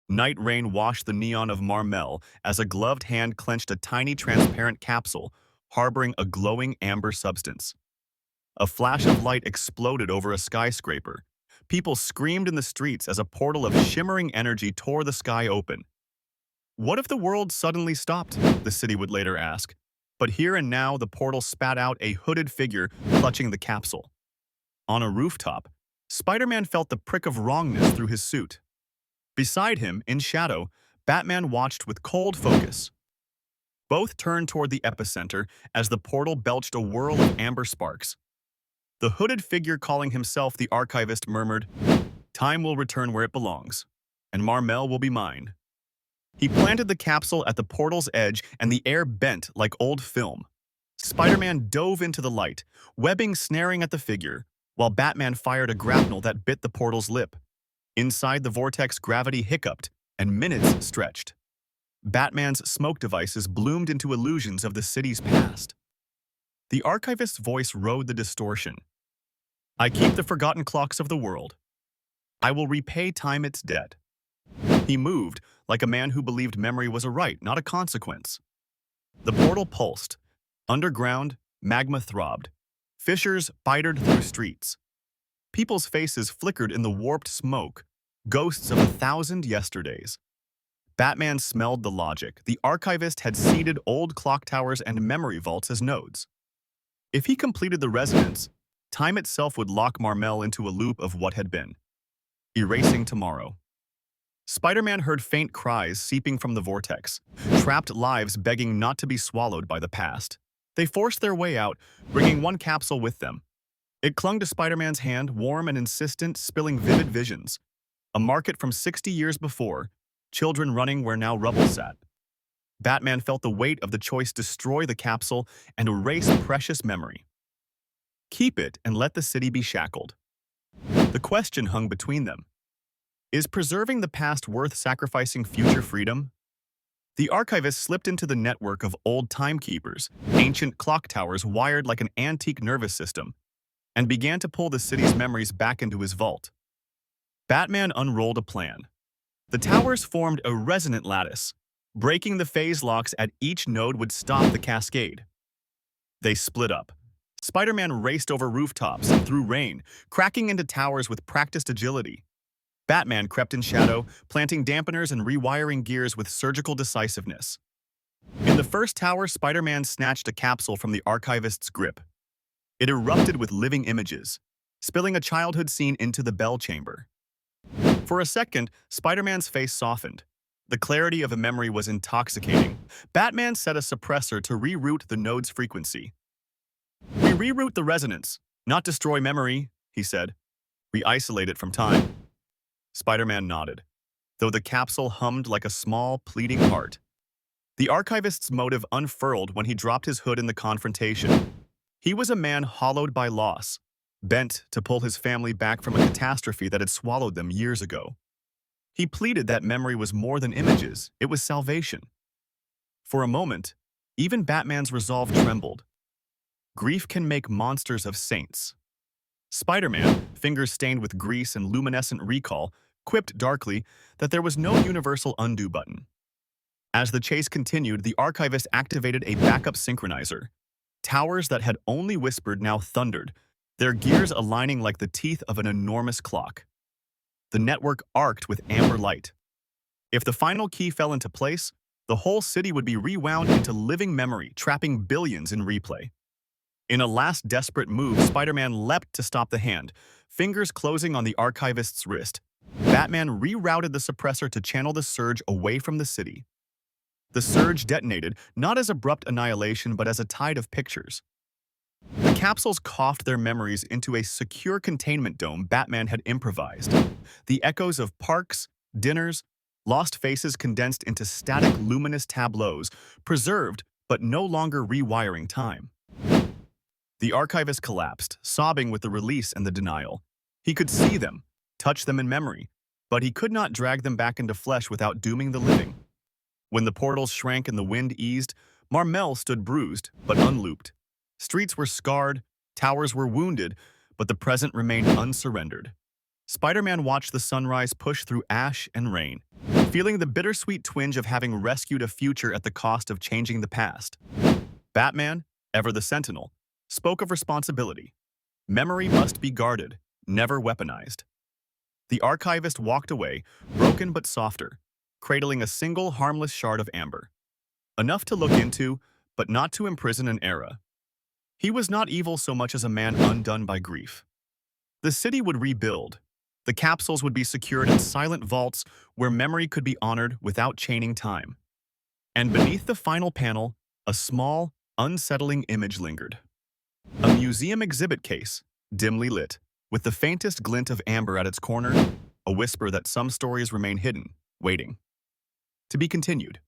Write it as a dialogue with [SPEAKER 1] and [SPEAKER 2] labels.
[SPEAKER 1] Night rain washed the neon of Marmel as a gloved hand clenched a tiny transparent capsule, harboring a glowing amber substance. A flash of light exploded over a skyscraper. People screamed in the streets as a portal of shimmering energy tore the sky open. What if the world suddenly stopped? The city would later ask. But here and now, the portal spat out a hooded figure clutching the capsule. On a rooftop, Spider-Man felt the prick of wrongness through his suit. Beside him, in shadow, Batman watched with cold focus. Both turned toward the epicenter as the portal belched a whirl of amber sparks. The hooded figure calling himself the Archivist murmured, "Time will return where it belongs, and Marmel will be mine." He planted the capsule at the portal's edge and the air bent like old film. Spider-Man dove into the light, webbing snaring at the figure, while Batman fired a grapnel that bit the portal's lip. Inside the vortex, gravity hiccuped, and minutes stretched. Batman's smoke devices bloomed into illusions of the city's past. The Archivist's voice rode the distortion. "I keep the forgotten clocks of the world. I will repay time its debt." He moved, like a man who believed memory was a right, not a consequence. The portal pulsed. Underground, magma throbbed. Fissures bitered through streets. People's faces flickered in the warped smoke, ghosts of 1,000 yesterdays. Batman smelled the logic. The Archivist had seeded old clock towers and memory vaults as nodes. If he completed the resonance, time itself would lock Marmel into a loop of what had been, erasing tomorrow. Spider-Man heard faint cries seeping from the vortex, trapped lives begging not to be swallowed by the past. They forced their way out, bringing one capsule with them. It clung to Spider-Man's hand, warm and insistent, spilling vivid visions. A market from 60 years before, children running where now rubble sat. Batman felt the weight of the choice: destroy the capsule and erase precious memory. Keep it and let the city be shackled. The question hung between them. Is preserving the past worth sacrificing future freedom? The Archivist slipped into the network of old timekeepers, ancient clock towers wired like an antique nervous system, and began to pull the city's memories back into his vault. Batman unrolled a plan. The towers formed a resonant lattice. Breaking the phase locks at each node would stop the cascade. They split up. Spider-Man raced over rooftops and through rain, cracking into towers with practiced agility. Batman crept in shadow, planting dampeners and rewiring gears with surgical decisiveness. In the first tower, Spider-Man snatched a capsule from the Archivist's grip. It erupted with living images, spilling a childhood scene into the bell chamber. For a second, Spider-Man's face softened. The clarity of a memory was intoxicating. Batman set a suppressor to reroute the node's frequency. "We reroute the resonance, not destroy memory," he said. "We isolate it from time." Spider-Man nodded, though the capsule hummed like a small, pleading heart. The Archivist's motive unfurled when he dropped his hood in the confrontation. He was a man hollowed by loss, bent to pull his family back from a catastrophe that had swallowed them years ago. He pleaded that memory was more than images, it was salvation. For a moment, even Batman's resolve trembled. Grief can make monsters of saints. Spider-Man, fingers stained with grease and luminescent recall, quipped darkly that there was no universal undo button. As the chase continued, the Archivist activated a backup synchronizer. Towers that had only whispered now thundered, their gears aligning like the teeth of an enormous clock. The network arced with amber light. If the final key fell into place, the whole city would be rewound into living memory, trapping billions in replay. In a last desperate move, Spider-Man leapt to stop the hand, fingers closing on the Archivist's wrist. Batman rerouted the suppressor to channel the surge away from the city. The surge detonated, not as abrupt annihilation, but as a tide of pictures. The capsules coughed their memories into a secure containment dome Batman had improvised. The echoes of parks, dinners, lost faces condensed into static luminous tableaus, preserved but no longer rewiring time. The Archivist collapsed, sobbing with the release and the denial. He could see them, touch them in memory, but he could not drag them back into flesh without dooming the living. When the portals shrank and the wind eased, Marmel stood bruised but unlooped. Streets were scarred, towers were wounded, but the present remained unsurrendered. Spider-Man watched the sunrise push through ash and rain, feeling the bittersweet twinge of having rescued a future at the cost of changing the past. Batman, ever the Sentinel, spoke of responsibility. Memory must be guarded, never weaponized. The Archivist walked away, broken but softer, cradling a single harmless shard of amber. Enough to look into, but not to imprison an era. He was not evil so much as a man undone by grief. The city would rebuild. The capsules would be secured in silent vaults where memory could be honored without chaining time. And beneath the final panel, a small, unsettling image lingered. A museum exhibit case, dimly lit, with the faintest glint of amber at its corner, a whisper that some stories remain hidden, waiting to be continued.